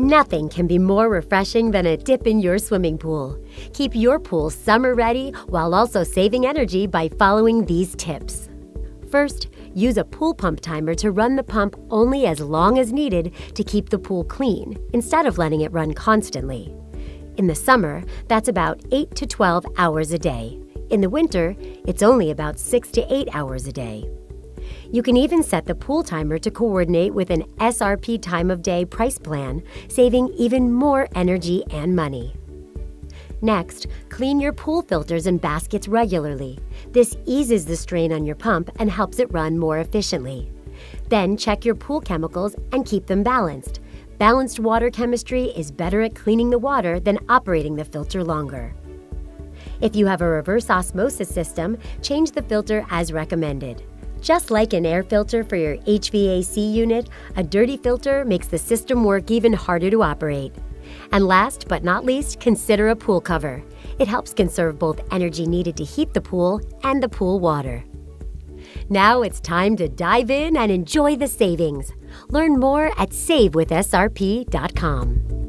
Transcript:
Nothing can be more refreshing than a dip in your swimming pool. Keep your pool summer ready while also saving energy by following these tips. First, use a pool pump timer to run the pump only as long as needed to keep the pool clean, instead of letting it run constantly. In the summer, that's about 8 to 12 hours a day. In the winter, it's only about 6 to 8 hours a day. You can even set the pool timer to coordinate with an SRP time of day price plan, saving even more energy and money. Next, clean your pool filters and baskets regularly. This eases the strain on your pump and helps it run more efficiently. Then check your pool chemicals and keep them balanced. Balanced water chemistry is better at cleaning the water than operating the filter longer. If you have a reverse osmosis system, change the filter as recommended. Just like an air filter for your HVAC unit, a dirty filter makes the system work even harder to operate. And last but not least, consider a pool cover. It helps conserve both energy needed to heat the pool and the pool water. Now it's time to dive in and enjoy the savings. Learn more at savewithsrp.com.